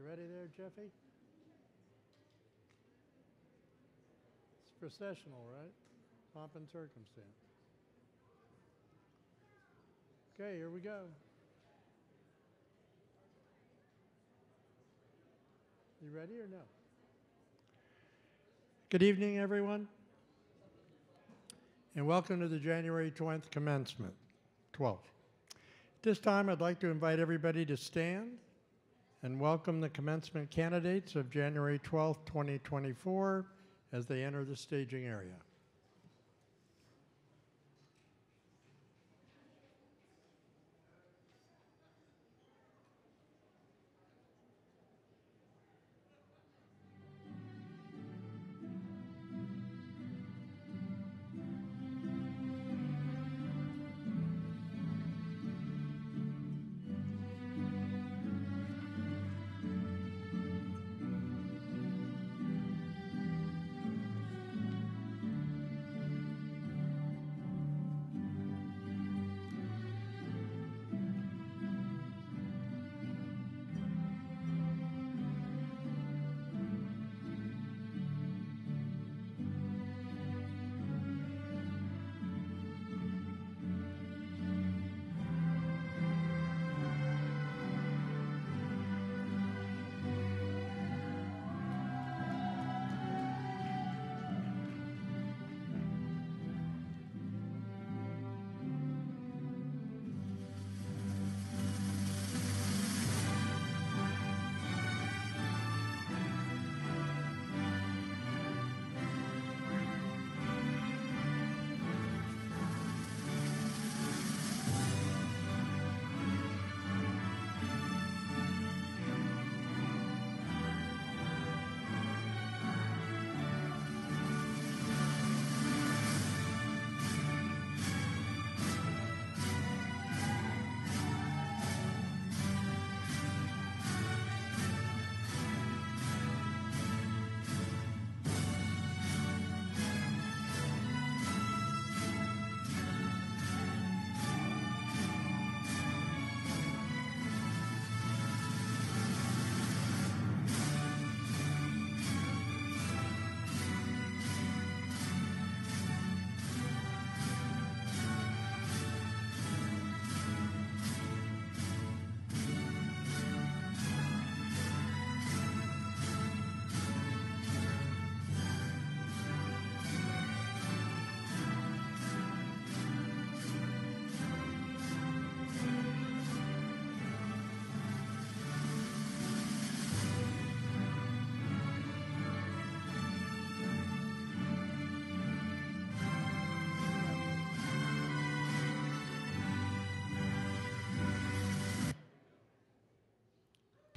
You ready there, Jeffy? It's processional, right? Pomp and circumstance. Okay, here we go. You ready or no? Good evening, everyone, and welcome to the January 20th commencement, 12th. This time, I'd like to invite everybody to stand and welcome the commencement candidates of January 12th, 2024, as they enter the staging area.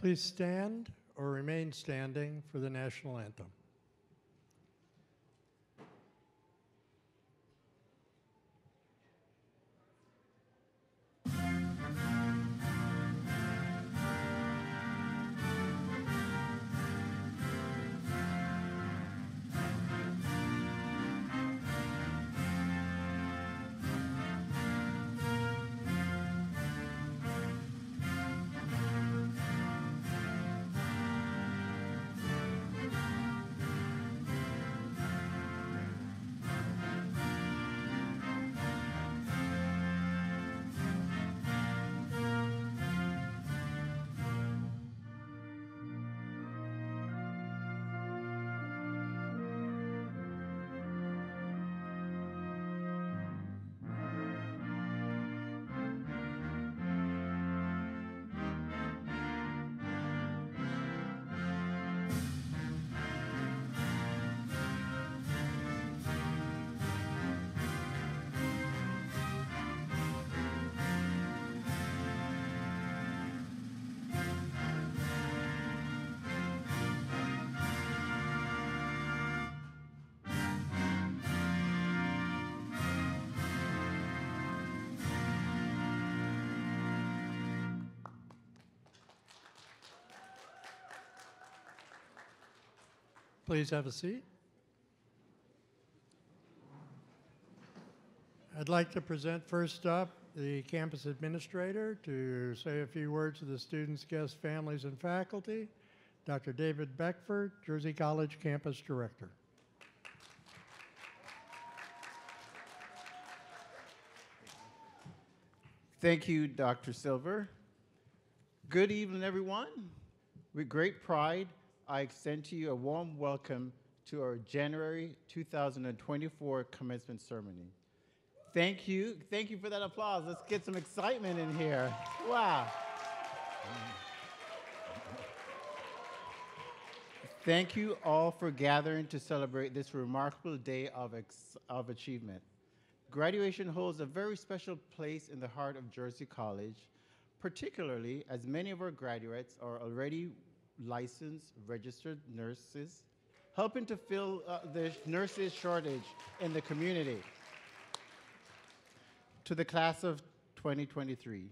Please stand or remain standing for the national anthem. Please have a seat. I'd like to present first up the campus administrator to say a few words to the students, guests, families, and faculty. Dr. David Beckford, Jersey College Campus Director. Thank you, Dr. Silver. Good evening, everyone. With great pride, I extend to you a warm welcome to our January 2024 commencement ceremony. Thank you. Thank you for that applause. Let's get some excitement in here. Wow. Thank you all for gathering to celebrate this remarkable day of achievement. Graduation holds a very special place in the heart of Jersey College, particularly as many of our graduates are already licensed, registered nurses, helping to fill the nurses shortage in the community. To the class of 2023,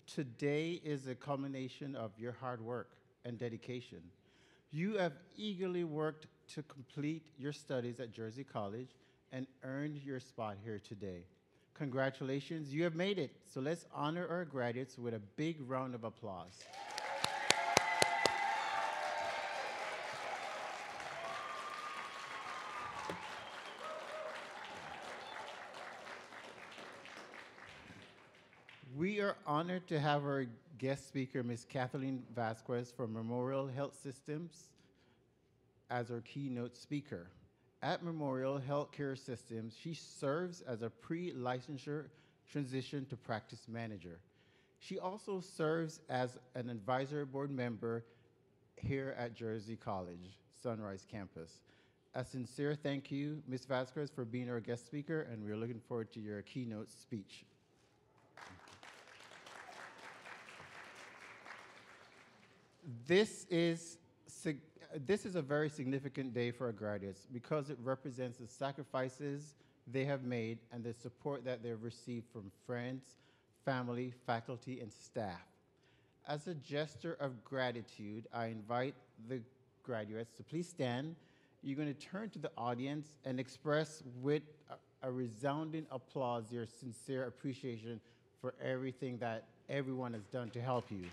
today is a culmination of your hard work and dedication. You have eagerly worked to complete your studies at Jersey College and earned your spot here today. Congratulations, you have made it. So let's honor our graduates with a big round of applause. We are honored to have our guest speaker, Ms. Kathleen Vasquez from Memorial Health Systems, as our keynote speaker. At Memorial Healthcare Systems, she serves as a pre-licensure transition to practice manager. She also serves as an advisory board member here at Jersey College, Sunrise Campus. A sincere thank you, Ms. Vasquez, for being our guest speaker, and we're looking forward to your keynote speech. This is a very significant day for our graduates because it represents the sacrifices they have made and the support that they've received from friends, family, faculty, and staff. As a gesture of gratitude, I invite the graduates to please stand. You're going to turn to the audience and express with a resounding applause your sincere appreciation for everything that everyone has done to help you.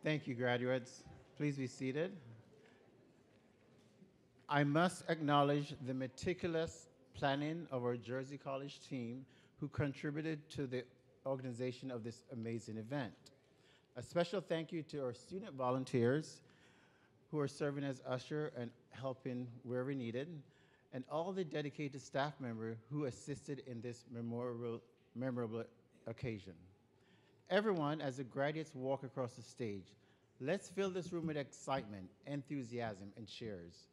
Thank you, graduates. Please be seated. I must acknowledge the meticulous planning of our Jersey College team who contributed to the organization of this amazing event. A special thank you to our student volunteers who are serving as usher and helping wherever needed, and all the dedicated staff members who assisted in this memorable occasion. Everyone, as the graduates walk across the stage, let's fill this room with excitement, enthusiasm, and cheers.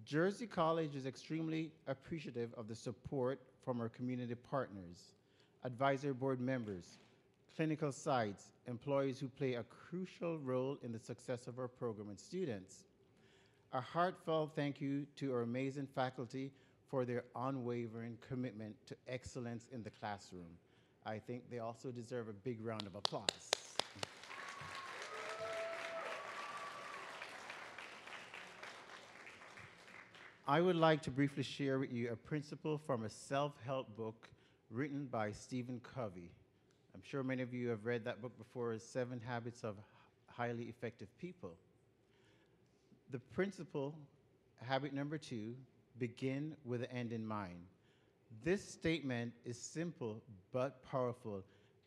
Jersey College is extremely appreciative of the support from our community partners, advisory board members, clinical sites, employees who play a crucial role in the success of our program and students. A heartfelt thank you to our amazing faculty for their unwavering commitment to excellence in the classroom. I think they also deserve a big round of applause. I would like to briefly share with you a principle from a self-help book written by Stephen Covey. I'm sure many of you have read that book before, 7 Habits of Highly Effective People. The principle, habit number 2, begin with the end in mind. This statement is simple but powerful,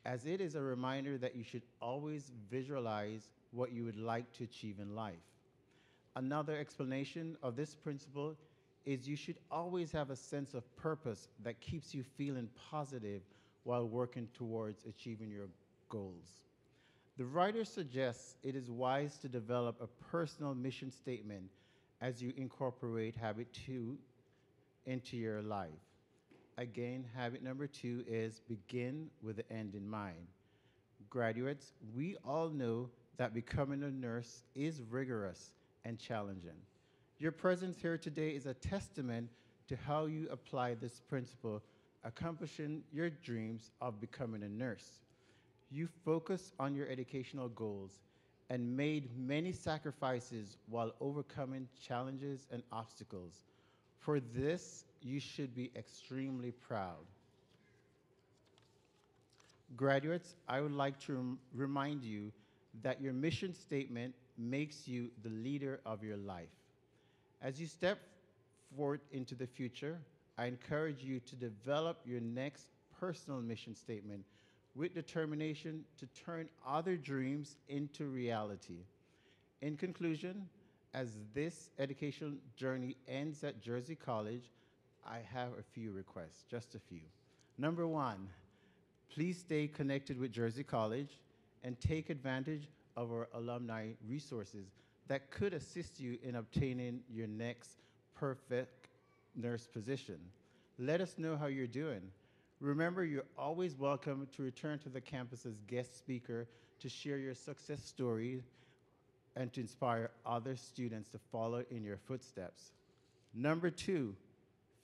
as it is a reminder that you should always visualize what you would like to achieve in life. Another explanation of this principle is you should always have a sense of purpose that keeps you feeling positive while working towards achieving your goals. The writer suggests it is wise to develop a personal mission statement as you incorporate habit 2 into your life. Again, habit number 2 is begin with the end in mind. Graduates, we all know that becoming a nurse is rigorous and challenging. Your presence here today is a testament to how you apply this principle, accomplishing your dreams of becoming a nurse. You focus on your educational goals and made many sacrifices while overcoming challenges and obstacles. For this, you should be extremely proud. Graduates, I would like to remind you that your mission statement makes you the leader of your life. As you step forward into the future, I encourage you to develop your next personal mission statement with determination to turn other dreams into reality. In conclusion, as this educational journey ends at Jersey College, I have a few requests, just a few. Number one, please stay connected with Jersey College and take advantage of our alumni resources that could assist you in obtaining your next perfect nurse position. Let us know how you're doing. Remember, you're always welcome to return to the campus as guest speaker to share your success story and to inspire other students to follow in your footsteps. Number two,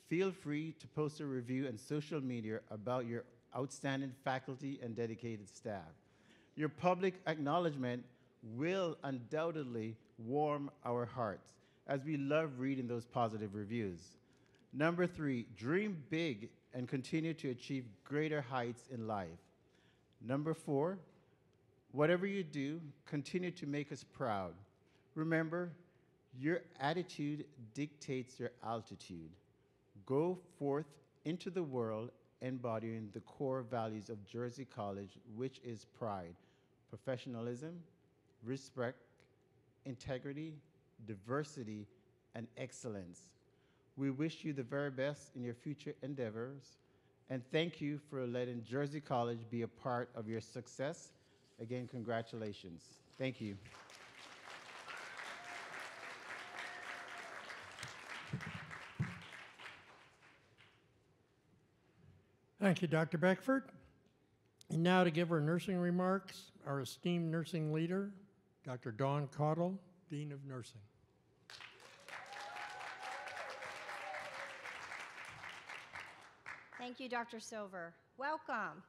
feel free to post a review on social media about your outstanding faculty and dedicated staff. Your public acknowledgement will undoubtedly warm our hearts as we love reading those positive reviews. Number three, dream big and continue to achieve greater heights in life. Number four, whatever you do, continue to make us proud. Remember, your attitude dictates your altitude. Go forth into the world embodying the core values of Jersey College, which is pride, professionalism, respect, integrity, diversity, and excellence. We wish you the very best in your future endeavors, and thank you for letting Jersey College be a part of your success. Again, congratulations. Thank you. Thank you, Dr. Beckford. And now to give her nursing remarks, our esteemed nursing leader, Dr. Dawn Caudle, Dean of Nursing. Thank you, Dr. Silver. Welcome.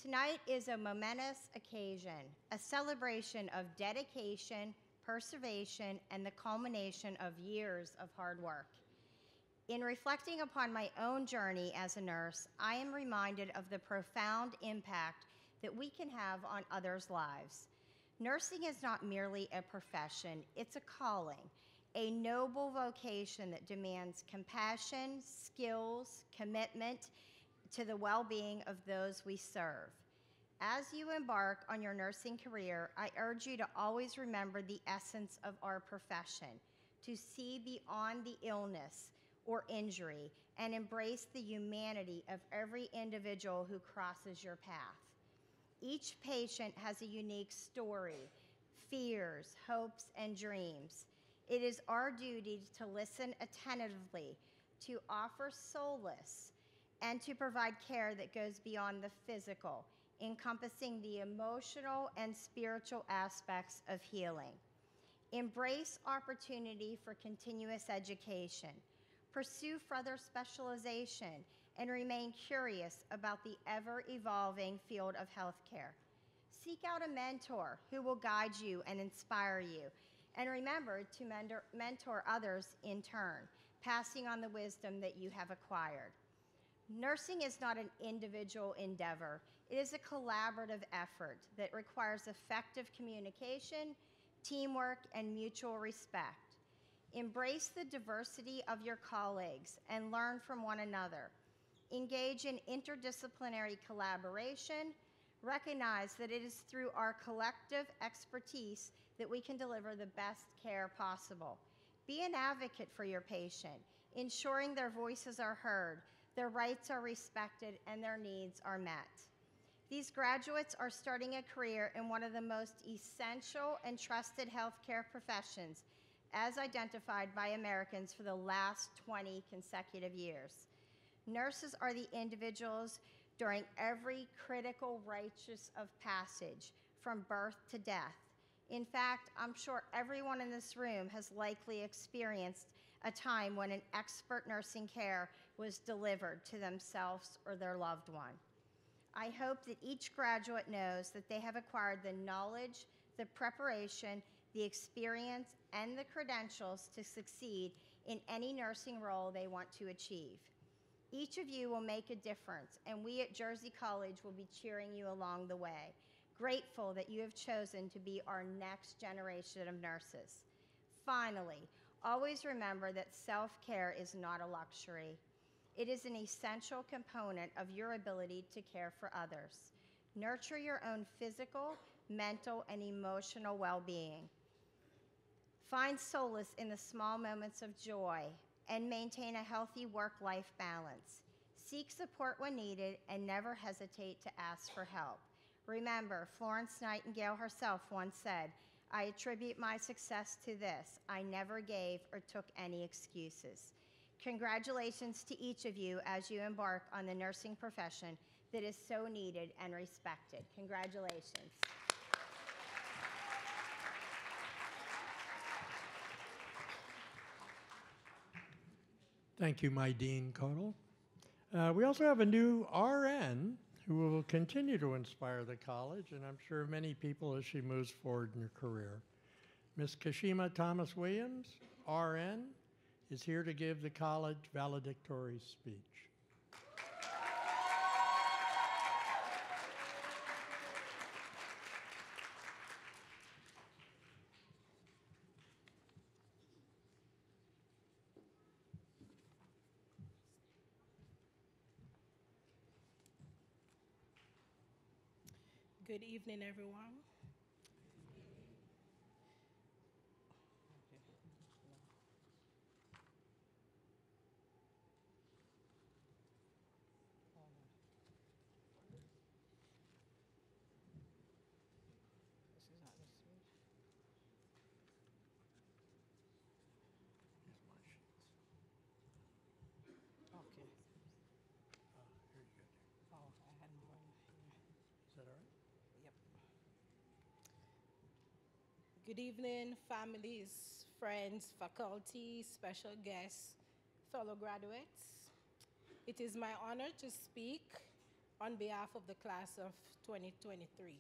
Tonight is a momentous occasion, a celebration of dedication, perseverance, and the culmination of years of hard work. In reflecting upon my own journey as a nurse, I am reminded of the profound impact that we can have on others' lives. Nursing is not merely a profession, it's a calling, a noble vocation that demands compassion, skills, commitment to the well-being of those we serve. As you embark on your nursing career, I urge you to always remember the essence of our profession, to see beyond the illness or injury and embrace the humanity of every individual who crosses your path. Each patient has a unique story, fears, hopes, and dreams. It is our duty to listen attentively, to offer solace, and to provide care that goes beyond the physical, encompassing the emotional and spiritual aspects of healing. Embrace opportunity for continuous education. Pursue further specialization and remain curious about the ever-evolving field of healthcare. Seek out a mentor who will guide you and inspire you, and remember to mentor others in turn, passing on the wisdom that you have acquired. Nursing is not an individual endeavor. It is a collaborative effort that requires effective communication, teamwork, and mutual respect. Embrace the diversity of your colleagues and learn from one another. Engage in interdisciplinary collaboration. Recognize that it is through our collective expertise that we can deliver the best care possible. Be an advocate for your patient, ensuring their voices are heard, their rights are respected, and their needs are met. These graduates are starting a career in one of the most essential and trusted healthcare professions as identified by Americans for the last 20 consecutive years. Nurses are the individuals during every critical rites of passage, from birth to death. In fact, I'm sure everyone in this room has likely experienced a time when an expert nursing care was delivered to themselves or their loved one. I hope that each graduate knows that they have acquired the knowledge, the the preparation, the experience, and the credentials to succeed in any nursing role they want to achieve. Each of you will make a difference, and we at Jersey College will be cheering you along the way. Grateful that you have chosen to be our next generation of nurses. Finally, always remember that self-care is not a luxury. It is an essential component of your ability to care for others. Nurture your own physical, mental, and emotional well-being. Find solace in the small moments of joy and maintain a healthy work-life balance. Seek support when needed and never hesitate to ask for help. Remember, Florence Nightingale herself once said, "I attribute my success to this. I never gave or took any excuses." Congratulations to each of you as you embark on the nursing profession that is so needed and respected. Congratulations. Thank you, my Dean Codal. We also have a new RN who will continue to inspire the college, and I'm sure many people as she moves forward in her career. Ms. Kashima Thomas Williams, RN, is here to give the college valedictory speech. Good evening, everyone. Okay. Here you go. Oh, I had more in here. Is that all right? Yep. Good evening, families, friends, faculty, special guests, fellow graduates. It is my honor to speak on behalf of the class of 2023.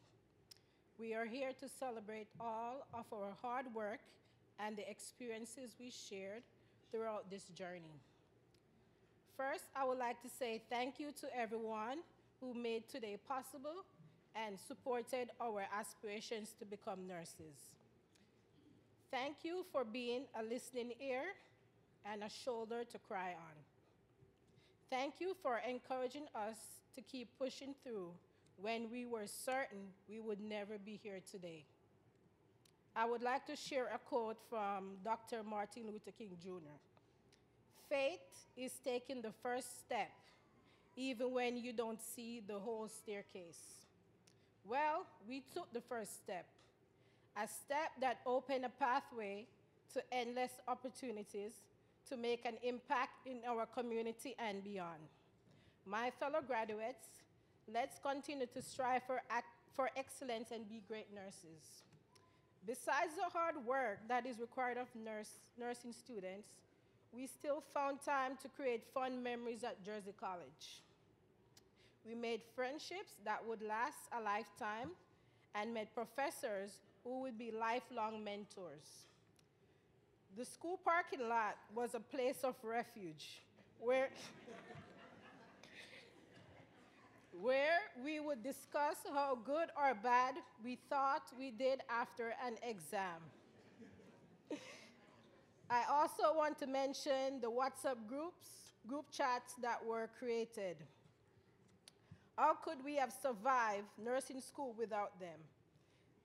We are here to celebrate all of our hard work and the experiences we shared throughout this journey. First, I would like to say thank you to everyone who made today possible and supported our aspirations to become nurses. Thank you for being a listening ear and a shoulder to cry on. Thank you for encouraging us to keep pushing through when we were certain we would never be here today. I would like to share a quote from Dr. Martin Luther King Jr. Faith is taking the first step, even when you don't see the whole staircase. Well, we took the first step, a step that opened a pathway to endless opportunities to make an impact in our community and beyond. My fellow graduates, let's continue to strive for excellence and be great nurses. Besides the hard work that is required of nursing students, we still found time to create fun memories at Jersey College. We made friendships that would last a lifetime and met professors who would be lifelong mentors. The school parking lot was a place of refuge where we would discuss how good or bad we thought we did after an exam. I also want to mention the WhatsApp group chats that were created. How could we have survived nursing school without them?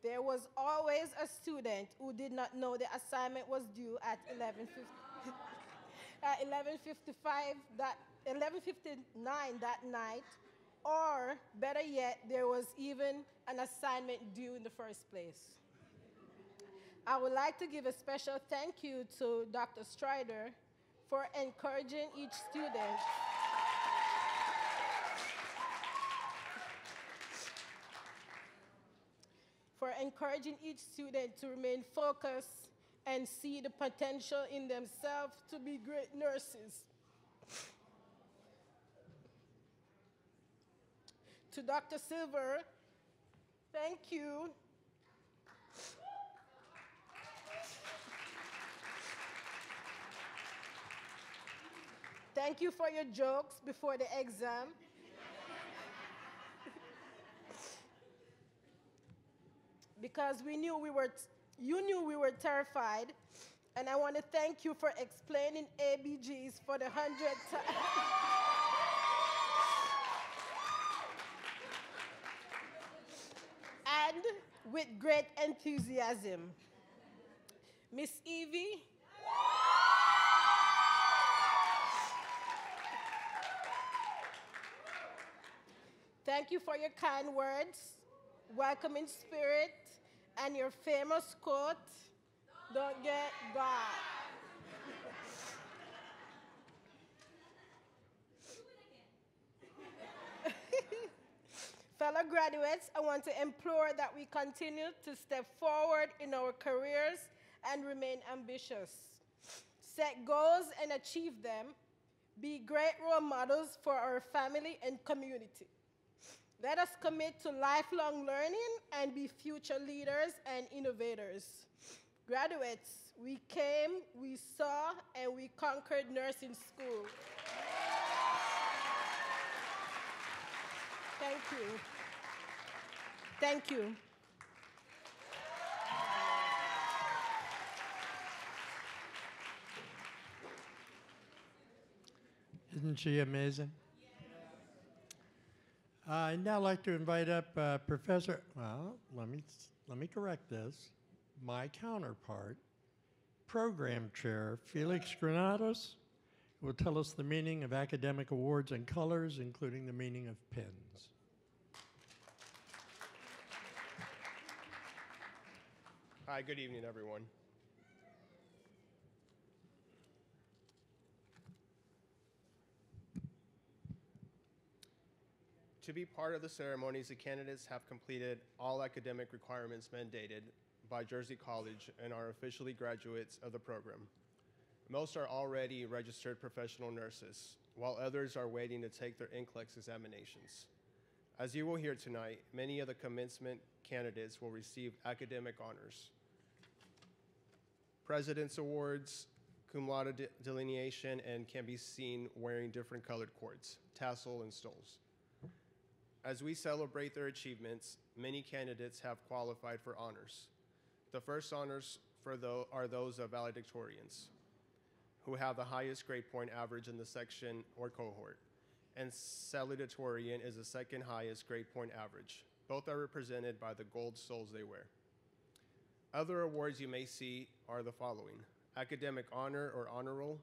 There was always a student who did not know the assignment was due at 11:59 that night, or better yet, there was even an assignment due in the first place. I would like to give a special thank you to Dr. Strider for encouraging each student to remain focused and see the potential in themselves to be great nurses. To Dr. Silver, thank you Thank you for your jokes before the exam. Because you knew we were terrified, and I want to thank you for explaining ABGs for the 100th time. And with great enthusiasm. Miss Evie, thank you for your kind words, welcoming spirit, and your famous quote, "Don't get God." Fellow graduates, I want to implore that we continue to step forward in our careers and remain ambitious. Set goals and achieve them. Be great role models for our family and community. Let us commit to lifelong learning and be future leaders and innovators. Graduates, we came, we saw, and we conquered nursing school. Thank you. Thank you. Isn't she amazing? I'd now like to invite up Professor, well, let me correct this, my counterpart, Program Chair Felix Granados, who will tell us the meaning of academic awards and colors, including the meaning of pins. Hi, good evening, everyone. To be part of the ceremonies, the candidates have completed all academic requirements mandated by Jersey College and are officially graduates of the program. Most are already registered professional nurses, while others are waiting to take their NCLEX examinations. As you will hear tonight, many of the commencement candidates will receive academic honors, President's Awards, cum laude delineation, and can be seen wearing different colored cords, tassel, and stoles. As we celebrate their achievements, many candidates have qualified for honors. The first honors are those of valedictorians, who have the highest grade point average in the section or cohort, and salutatorian is the second highest grade point average. Both are represented by the gold stoles they wear. Other awards you may see are the following: academic honor or honor roll,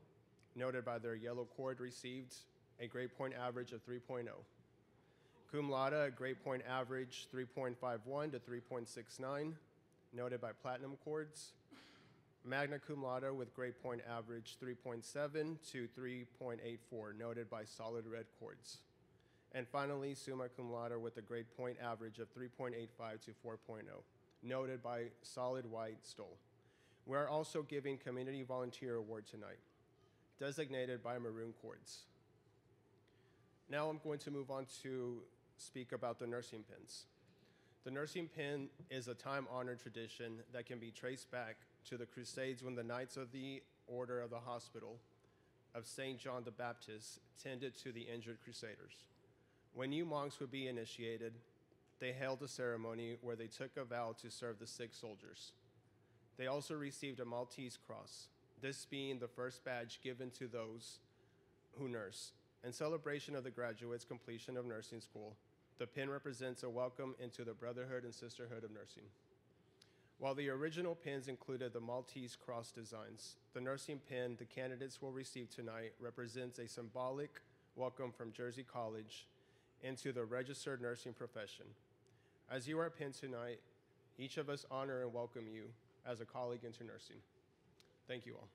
noted by their yellow cord, received a grade point average of 3.0. Cum laude, a grade point average 3.51 to 3.69, noted by platinum cords. Magna cum laude with grade point average 3.7 to 3.84, noted by solid red cords. And finally, summa cum laude with a grade point average of 3.85 to 4.0, noted by solid white stole. We are also giving Community Volunteer Award tonight, designated by maroon cords. Now I'm going to move on to speak about the nursing pins. The nursing pin is a time-honored tradition that can be traced back to the Crusades when the Knights of the Order of the Hospital of St. John the Baptist tended to the injured crusaders. When new monks would be initiated, they held a ceremony where they took a vow to serve the sick soldiers. They also received a Maltese cross, this being the first badge given to those who nurse. In celebration of the graduates' completion of nursing school, the pin represents a welcome into the brotherhood and sisterhood of nursing. While the original pins included the Maltese cross designs, the nursing pin the candidates will receive tonight represents a symbolic welcome from Jersey College into the registered nursing profession. As you are pinned tonight, each of us honor and welcome you as a colleague into nursing. Thank you all.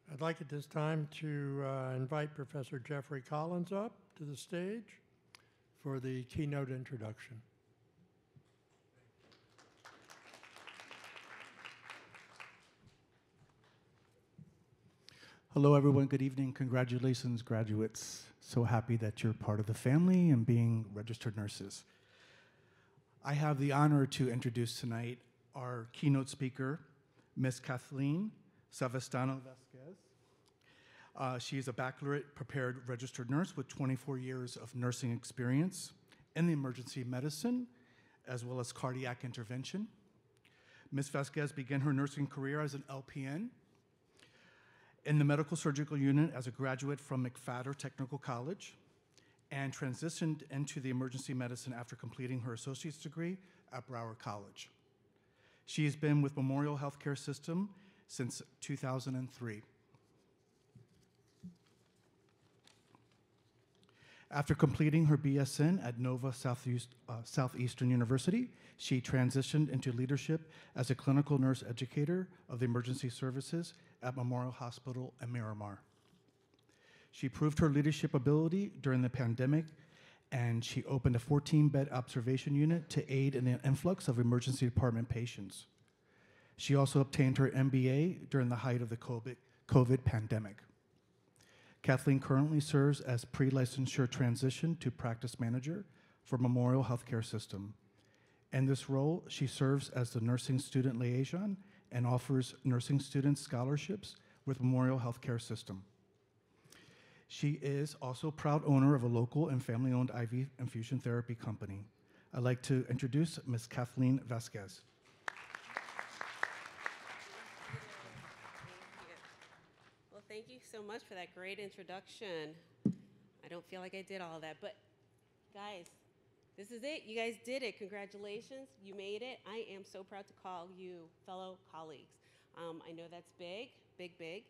I'd like at this time to invite Professor Jeffrey Collins up to the stage for the keynote introduction. Hello, everyone. Good evening. Congratulations, graduates. So happy that you're part of the family and being registered nurses. I have the honor to introduce tonight our keynote speaker, Ms. Kathleen Savastano Vasquez. She is a baccalaureate prepared registered nurse with 24 years of nursing experience in the emergency medicine, as well as cardiac intervention. Ms. Vasquez began her nursing career as an LPN in the medical surgical unit as a graduate from McFadder Technical College, and transitioned into the emergency medicine after completing her associate's degree at Broward College. She has been with Memorial Healthcare System since 2003. After completing her BSN at Nova Southeastern University, she transitioned into leadership as a clinical nurse educator of the emergency services at Memorial Hospital in Miramar. She proved her leadership ability during the pandemic, and she opened a 14-bed observation unit to aid in the influx of emergency department patients. She also obtained her MBA during the height of the COVID pandemic. Kathleen currently serves as pre-licensure transition to practice manager for Memorial Healthcare System. In this role, she serves as the nursing student liaison and offers nursing student scholarships with Memorial Healthcare System. She is also proud owner of a local and family-owned IV infusion therapy company. I'd like to introduce Ms. Kathleen Vasquez. Well, thank you so much for that great introduction. I don't feel like I did all that, but guys, this is it. You guys did it. Congratulations. You made it. I am so proud to call you fellow colleagues. I know that's big, big, big.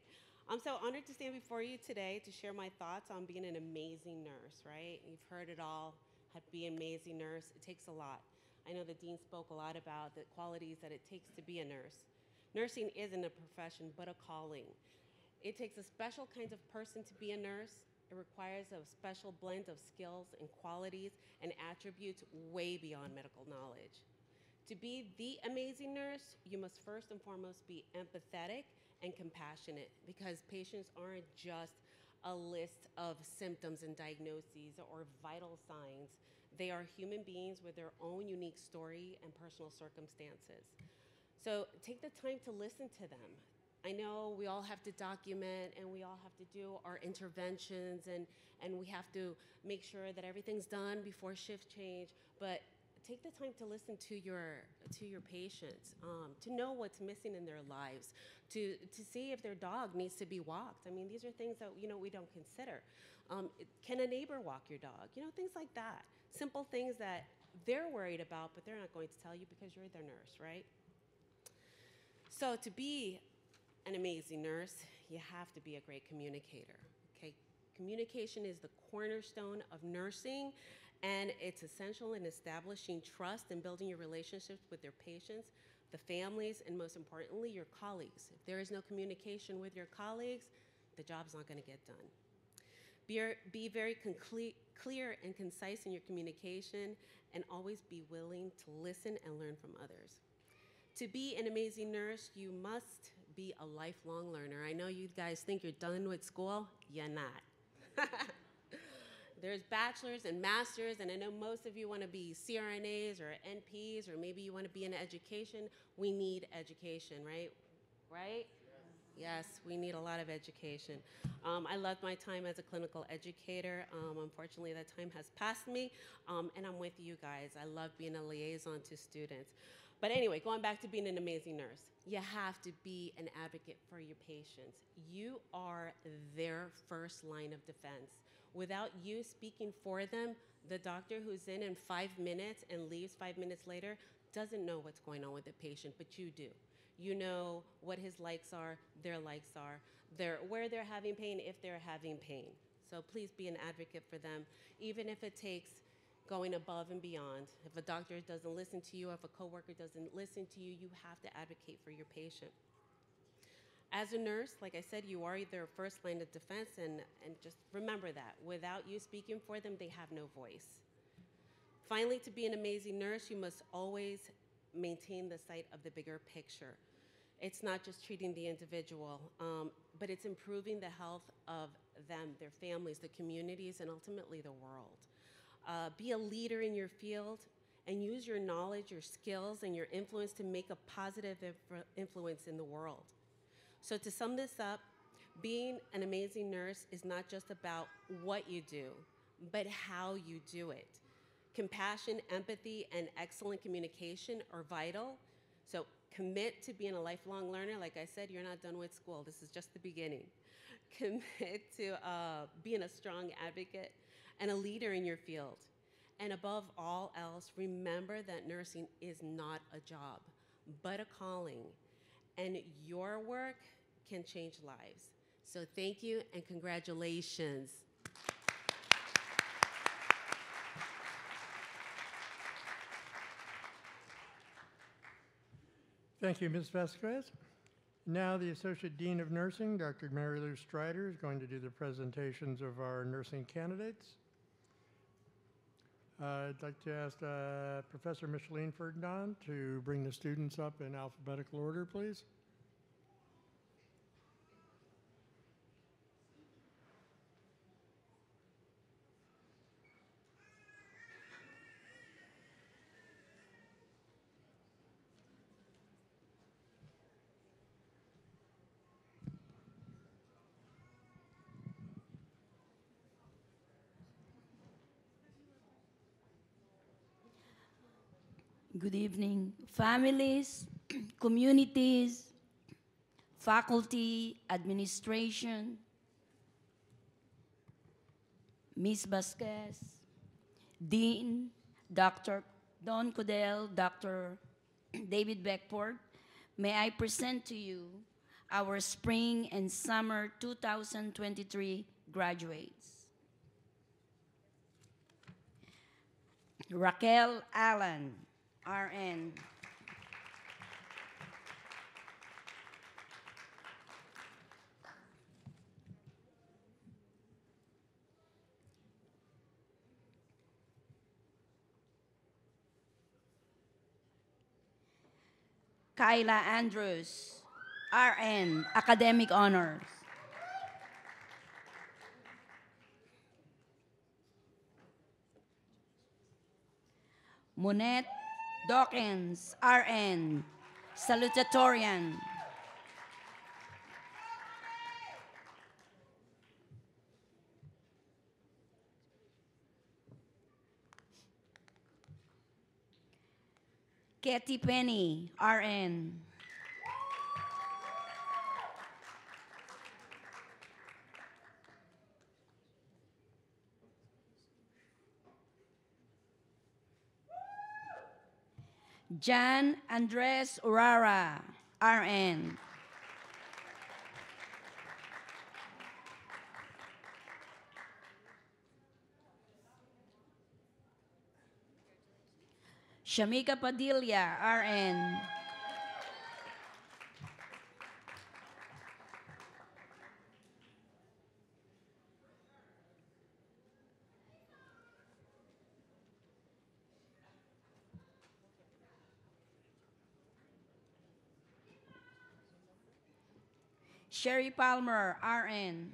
I'm so honored to stand before you today to share my thoughts on being an amazing nurse, right? You've heard it all, how to be an amazing nurse. It takes a lot. I know the dean spoke a lot about the qualities that it takes to be a nurse. Nursing isn't a profession, but a calling. It takes a special kind of person to be a nurse. It requires a special blend of skills and qualities and attributes way beyond medical knowledge. To be the amazing nurse, you must first and foremost be empathetic and compassionate, because patients aren't just a list of symptoms and diagnoses or vital signs. They are human beings with their own unique story and personal circumstances. So take the time to listen to them. I know we all have to document and we all have to do our interventions and we have to make sure that everything's done before shift change, but take the time to listen to your patients, to know what's missing in their lives, to see if their dog needs to be walked. I mean, these are things that we don't consider. Can a neighbor walk your dog? Things like that. Simple things that they're worried about, but they're not going to tell you because you're their nurse, right? So to be an amazing nurse, you have to be a great communicator. Okay, communication is the cornerstone of nursing. And it's essential in establishing trust and building your relationships with your patients, the families, and most importantly, your colleagues. If there is no communication with your colleagues, the job's not going to get done. Be very clear and concise in your communication, and always be willing to listen and learn from others. To be an amazing nurse, you must be a lifelong learner. I know you guys think you're done with school. You're not. There's bachelors and masters, and I know most of you want to be CRNAs or NPs, or maybe you want to be in education. We need education, right? Right? Yes, we need a lot of education. I loved my time as a clinical educator. Unfortunately, that time has passed me, and I'm with you guys. I love being a liaison to students. But anyway, going back to being an amazing nurse, you have to be an advocate for your patients. You are their first line of defense. Without you speaking for them, the doctor who's in 5 minutes and leaves 5 minutes later doesn't know what's going on with the patient, but you do. You know what his likes are, their likes are, where they're having pain, if they're having pain. So please be an advocate for them, even if it takes going above and beyond. If a doctor doesn't listen to you, if a coworker doesn't listen to you, you have to advocate for your patient. As a nurse, like I said, you are their first line of defense, and just remember that. Without you speaking for them, they have no voice. Finally, to be an amazing nurse, you must always maintain the sight of the bigger picture. It's not just treating the individual, but it's improving the health of them, their families, the communities, and ultimately the world. Be a leader in your field and use your knowledge, your skills, and your influence to make a positive influence in the world. So to sum this up, being an amazing nurse is not just about what you do, but how you do it. Compassion, empathy, and excellent communication are vital. So commit to being a lifelong learner. Like I said, you're not done with school. This is just the beginning. Commit to being a strong advocate and a leader in your field. And above all else, remember that nursing is not a job, but a calling. And your work can change lives. So thank you and congratulations. Thank you, Ms. Vasquez. Now the Associate Dean of Nursing, Dr. Mary Lou Strider, is going to do the presentations of our nursing candidates. I'd like to ask Professor Micheline Ferdinand to bring the students up in alphabetical order, please. Good evening, families, communities, faculty, administration, Ms. Vasquez, Dean, Dr. Don Codell, Dr. David Beckford. May I present to you our spring and summer 2023 graduates. Raquel Allen, RN. Kyla Andrews, RN, Academic Honors. Monette Dawkins, RN, Salutatorian. Katie Penny, RN. Jan Andres Urara, RN. Shamika Padilla, RN. Sherry Palmer, RN.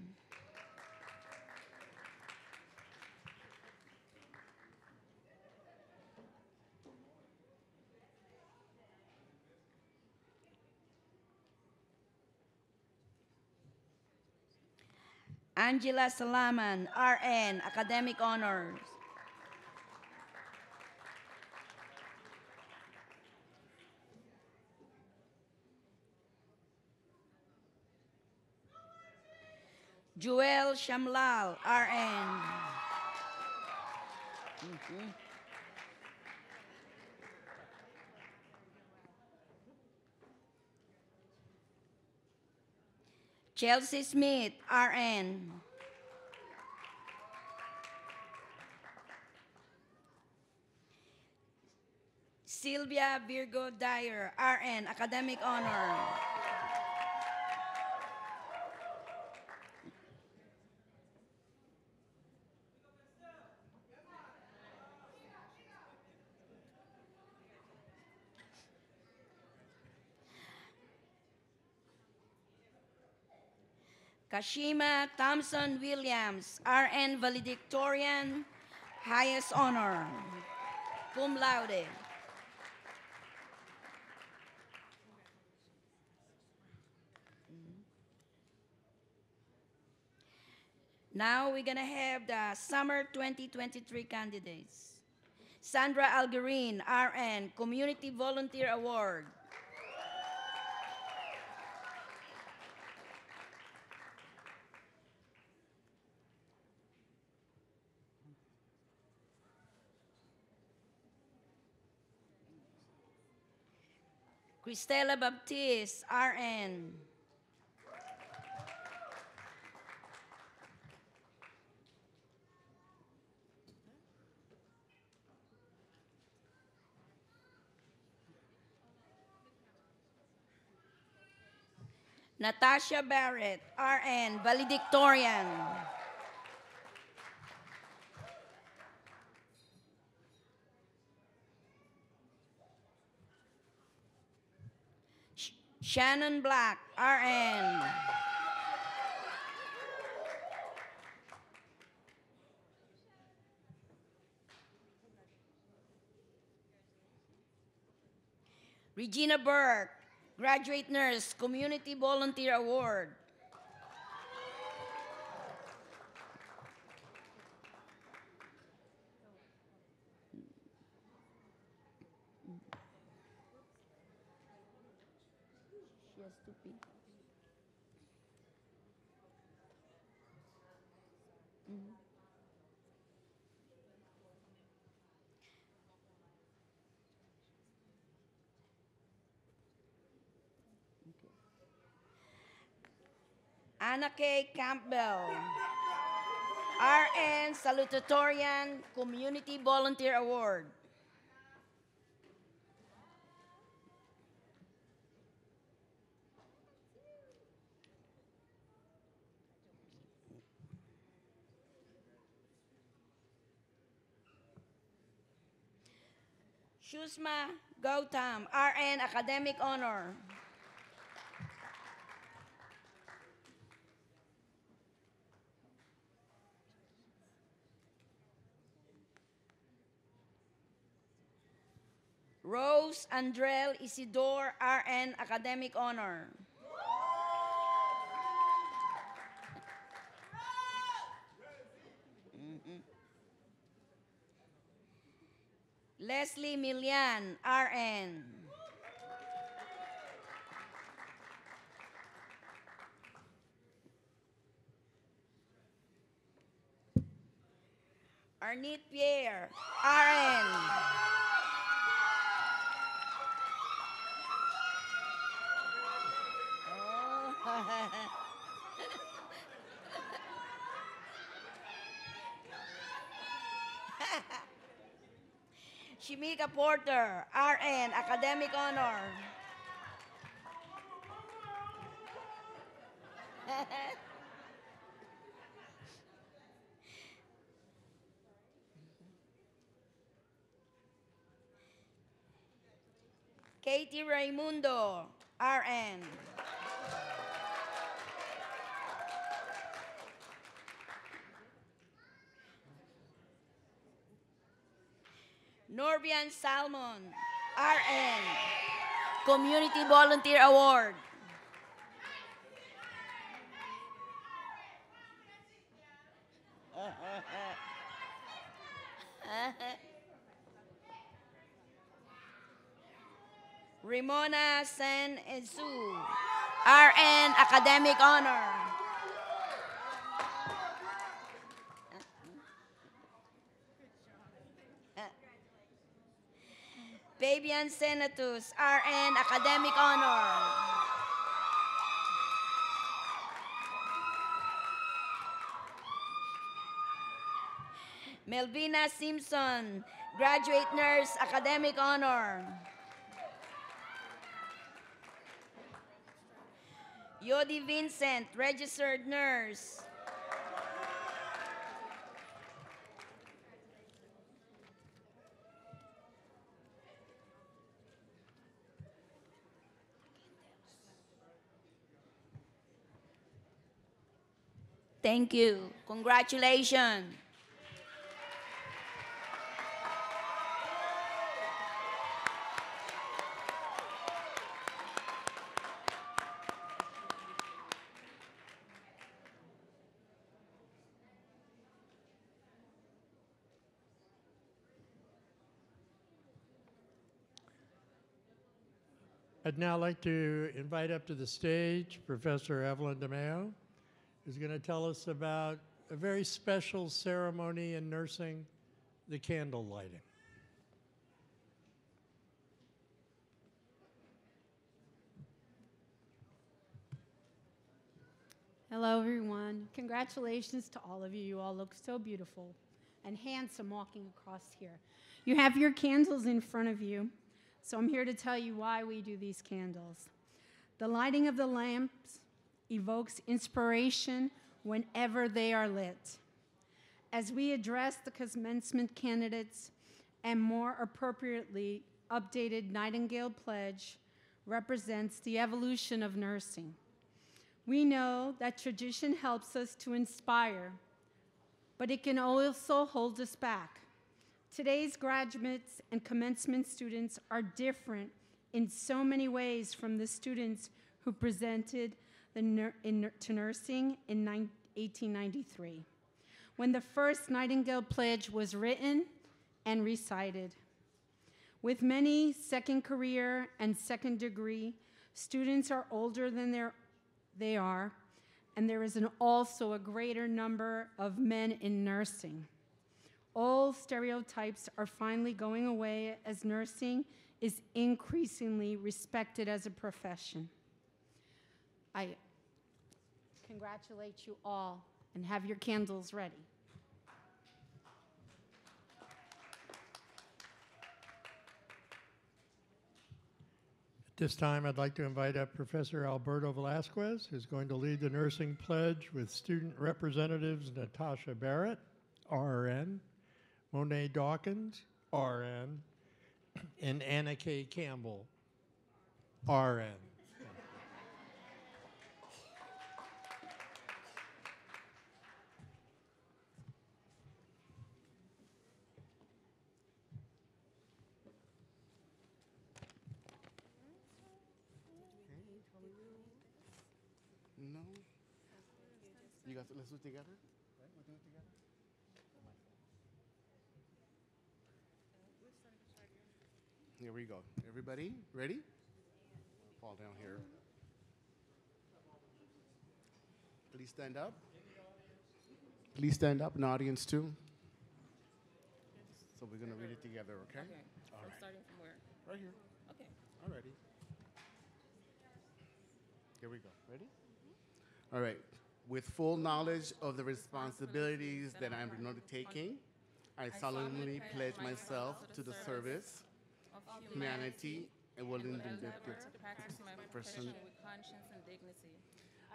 Angela Salaman, RN, Academic Honors. Joel Shamlal, RN. Chelsea Smith, RN. Sylvia Virgo Dyer, RN, Academic Honor. Kashima Thompson Williams, RN valedictorian, highest honor, cum laude. Now we're gonna have the summer 2023 candidates. Sandra Algarin, RN, Community Volunteer Award. Cristela Baptiste, RN. Natasha Barrett, RN, valedictorian. Shannon Black, RN. Regina Burke, Graduate Nurse, Community Volunteer Award. She has to pee. Anna K. Campbell, RN Salutatorian Community Volunteer Award. Shusma Gautam, RN Academic Honor. Rose Andrel Isidore, RN Academic Honor. Leslie Milian, RN. Arnett Pierre, RN. Shimika Porter, RN, Academic Honor. Katie Raimundo, RN. Norbian Salmon, RN, Community Volunteer Award. Ramona Sen Esu, RN, Academic Honor. Fabian Senatus, RN, Academic Honor. Melvina Simpson, Graduate Nurse, Academic Honor. Yodi Vincent, Registered Nurse. Thank you. Congratulations. I'd now like to invite up to the stage Professor Evelyn DeMeo, who's going to tell us about a very special ceremony in nursing, the candle lighting. Hello, everyone. Congratulations to all of you. You all look so beautiful and handsome walking across here. You have your candles in front of you, so I'm here to tell you why we do these candles. The lighting of the lamps evokes inspiration whenever they are lit. As we address the commencement candidates and more appropriately updated Nightingale Pledge represents the evolution of nursing. We know that tradition helps us to inspire, but it can also hold us back. Today's graduates and commencement students are different in so many ways from the students who presented to nursing in 1893, when the first Nightingale Pledge was written and recited. With many second career and second degree, students are older than they are, and there is also a greater number of men in nursing. All stereotypes are finally going away as nursing is increasingly respected as a profession. I congratulate you all and have your candles ready. At this time, I'd like to invite up Professor Alberto Velasquez, who's going to lead the nursing pledge with student representatives Natasha Barrett, RN, Monet Dawkins, RN, and Anna K. Campbell, RN. No. You guys, let's do it together. Right? We'll do it together. Here we go. Everybody, ready? Fall down here. Please stand up. Please stand up, and audience too. So we're going to read it together, okay? Okay. All So right. starting from where? Right here. Okay. Alrighty. Here we go. Ready? All right. With full knowledge of the responsibilities that I'm undertaking, I solemnly pledge myself to the service Of humanity and will and will endeavor endeavor to practice my profession with conscience and dignity.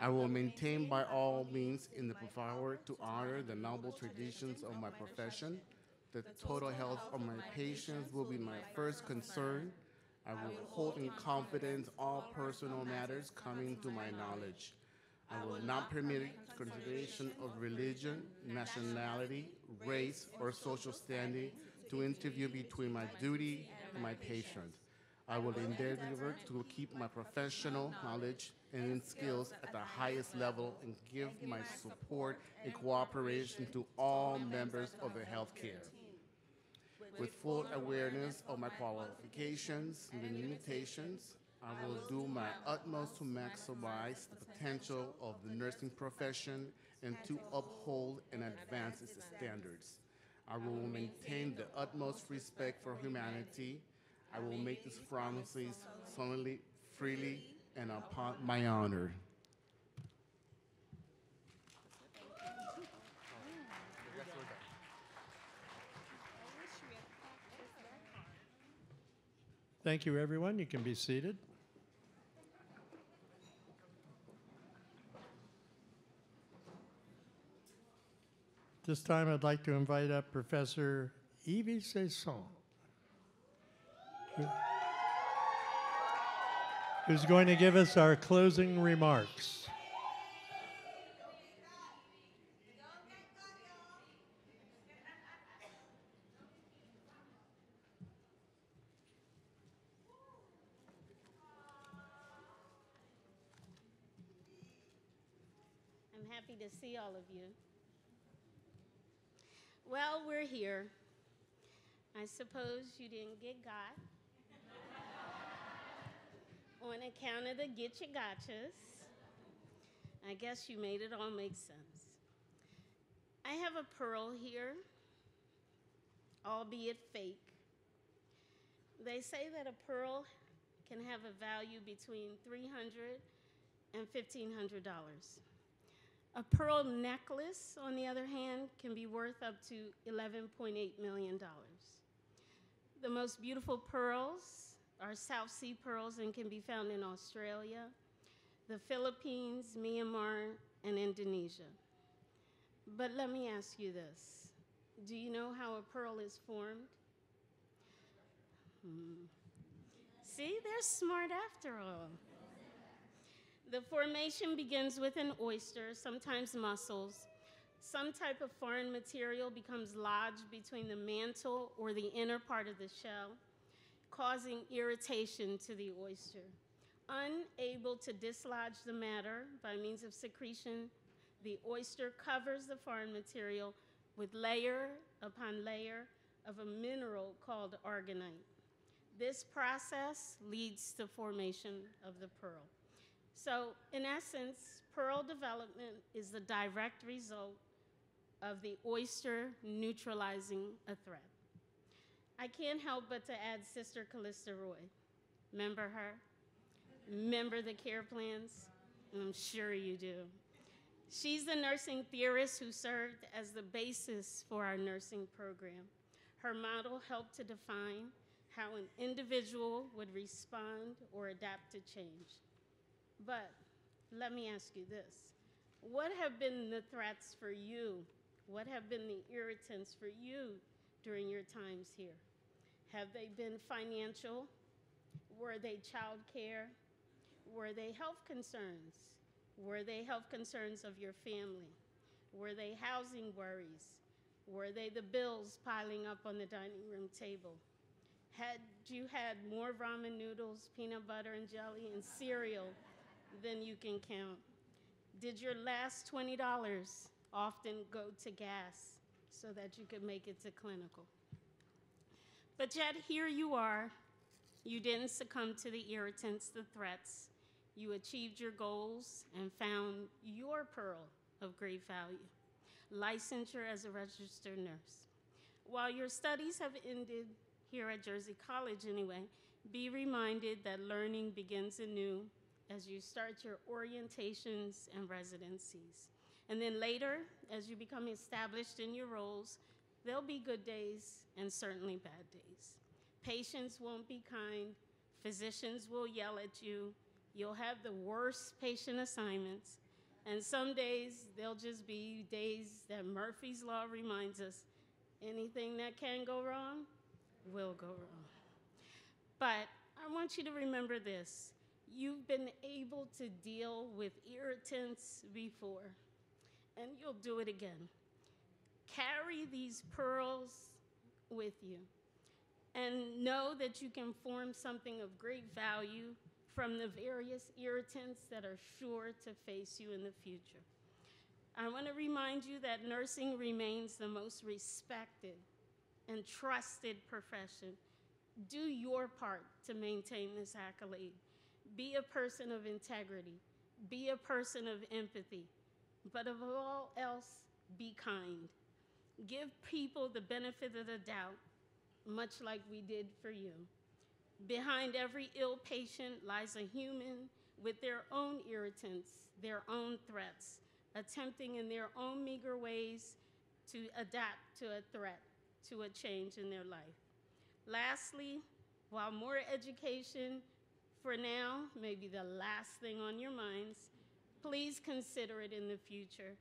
I will maintain by all means in the power to honor the noble traditions of my profession. The total health of my patients will be my first concern. I will hold in confidence all personal matters coming to my knowledge. I will not permit consideration of religion, nationality, race, or social standing to intervene between my duty and my patient. I will endeavor to keep my professional knowledge and skills at the highest level and give my support and cooperation to all members of the healthcare. With full awareness of my qualifications and limitations, I will do my utmost to maximize the potential of the nursing profession and to uphold and advance its standards. I will maintain the utmost respect for humanity. I will make these promises solemnly, freely, and upon my honor. Thank you, everyone. You can be seated. This time, I'd like to invite up Professor Yves Sesson, who's going to give us our closing remarks. happy to see all of you. Well, we're here. I suppose you didn't get got on account of the get you gotchas. I guess you made it all make sense. I have a pearl here, albeit fake. They say that a pearl can have a value between $300 and $1,500. A pearl necklace, on the other hand, can be worth up to $11.8 million. The most beautiful pearls are South Sea pearls and can be found in Australia, the Philippines, Myanmar, and Indonesia. But let me ask you this. Do you know how a pearl is formed? See, they're smart after all. The formation begins with an oyster, sometimes mussels. Some type of foreign material becomes lodged between the mantle or the inner part of the shell, causing irritation to the oyster. Unable to dislodge the matter by means of secretion, the oyster covers the foreign material with layer upon layer of a mineral called aragonite. This process leads to formation of the pearl. So, in essence, pearl development is the direct result of the oyster neutralizing a threat. I can't help but to add Sister Callista Roy. Remember her? Remember the care plans? I'm sure you do. She's the nursing theorist who served as the basis for our nursing program. Her model helped to define how an individual would respond or adapt to change. But let me ask you this. What have been the threats for you? What have been the irritants for you during your times here? Have they been financial? Were they child care? Were they health concerns? Were they health concerns of your family? Were they housing worries? Were they the bills piling up on the dining room table? Had you had more ramen noodles, peanut butter and jelly, and cereal than you can count? Did your last $20 often go to gas so that you could make it to clinical? But yet here you are. You didn't succumb to the irritants, the threats. You achieved your goals and found your pearl of great value, licensure as a registered nurse. While your studies have ended here at Jersey College anyway, be reminded that learning begins anew as you start your orientations and residencies. And then later, as you become established in your roles, there'll be good days and certainly bad days. Patients won't be kind. Physicians will yell at you. You'll have the worst patient assignments. And some days, they'll just be days that Murphy's Law reminds us, anything that can go wrong will go wrong. But I want you to remember this. You've been able to deal with irritants before, and you'll do it again. Carry these pearls with you and know that you can form something of great value from the various irritants that are sure to face you in the future. I want to remind you that nursing remains the most respected and trusted profession. Do your part to maintain this accolade. Be a person of integrity. Be a person of empathy. But above all else, be kind. Give people the benefit of the doubt, much like we did for you. Behind every ill patient lies a human with their own irritants, their own threats, attempting in their own meager ways to adapt to a threat, to a change in their life. Lastly, while more education for now may be the last thing on your minds, please consider it in the future.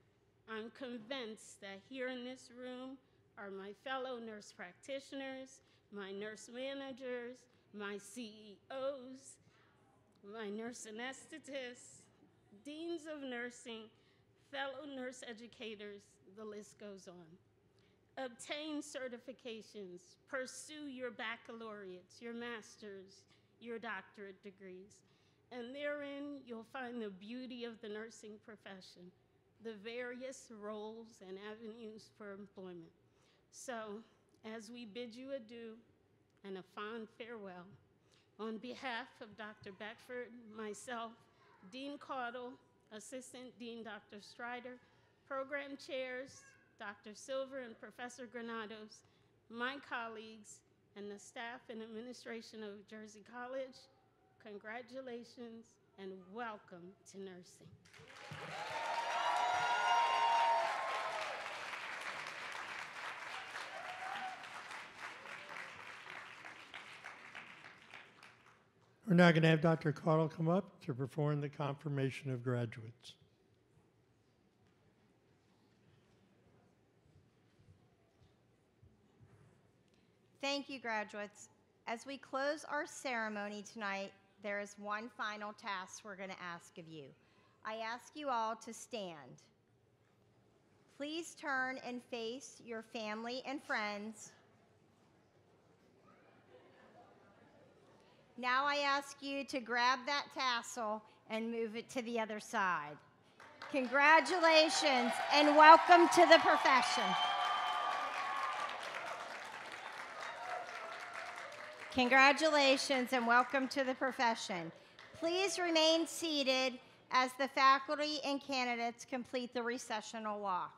I'm convinced that here in this room are my fellow nurse practitioners, my nurse managers, my CEOs, my nurse anesthetists, deans of nursing, fellow nurse educators, the list goes on. Obtain certifications, pursue your baccalaureates, your masters, your doctorate degrees, and therein you'll find the beauty of the nursing profession, the various roles and avenues for employment. So, as we bid you adieu and a fond farewell, on behalf of Dr. Beckford, myself, Dean Caudle, Assistant Dean Dr. Strider, program chairs, Dr. Silver and Professor Granados, my colleagues, and the staff and administration of Jersey College, congratulations and welcome to nursing. We're now going to have Dr. Caudle come up to perform the confirmation of graduates. Thank you, graduates. As we close our ceremony tonight, there is one final task we're going to ask of you. I ask you all to stand. Please turn and face your family and friends. Now I ask you to grab that tassel and move it to the other side. Congratulations and welcome to the profession. Congratulations and welcome to the profession. Please remain seated as the faculty and candidates complete the recessional walk.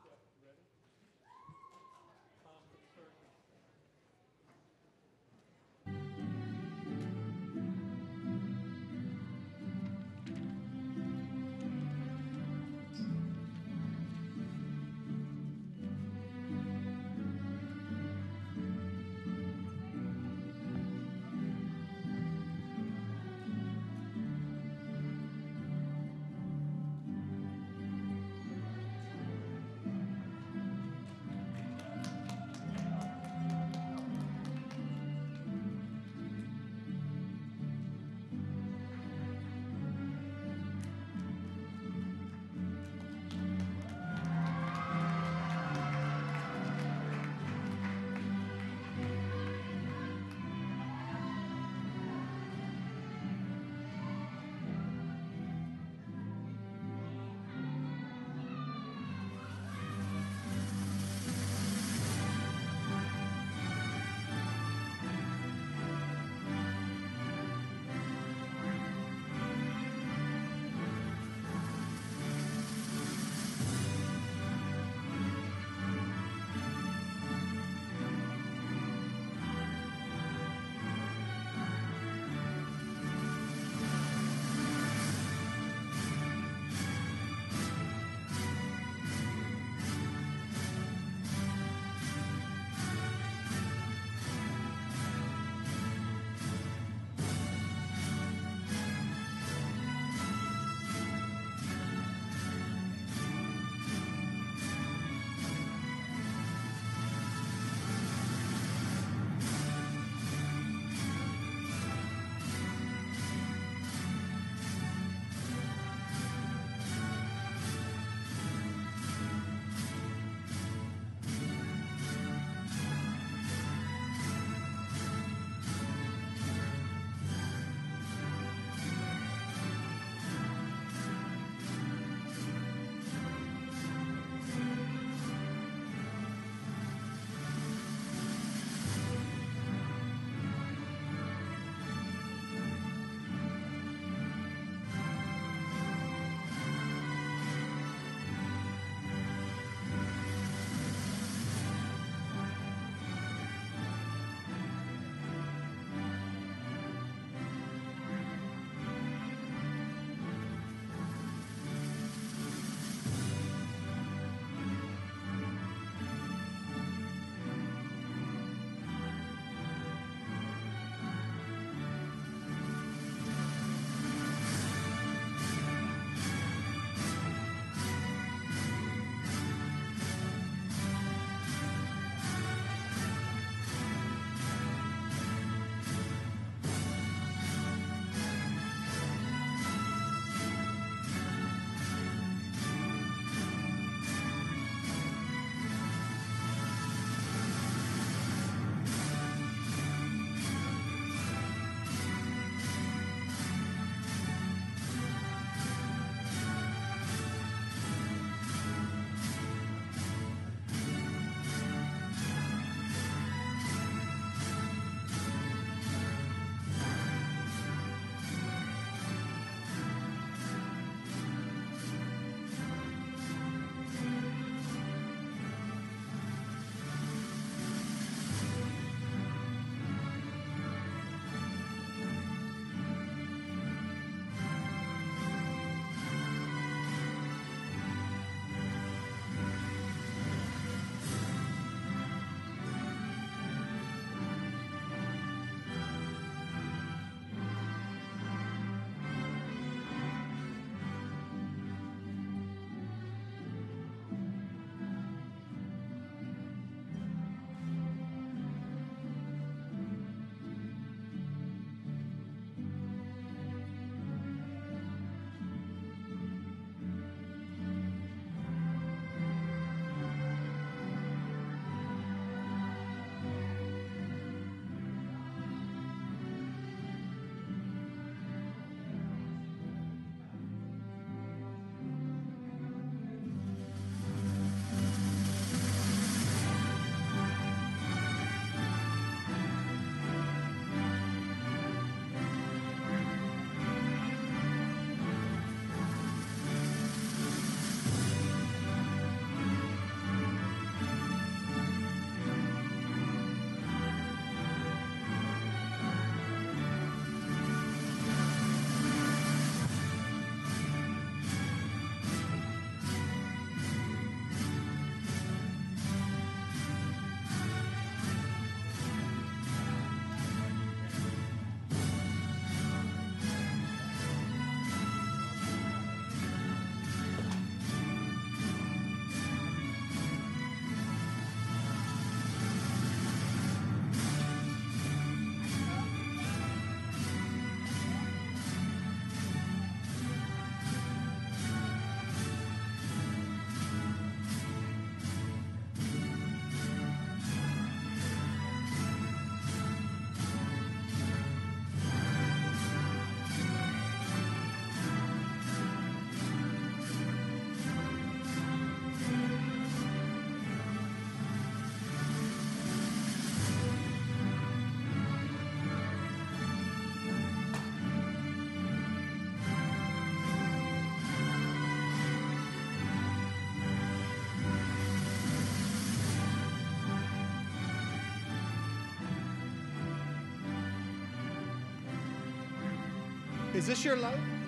Is this your life?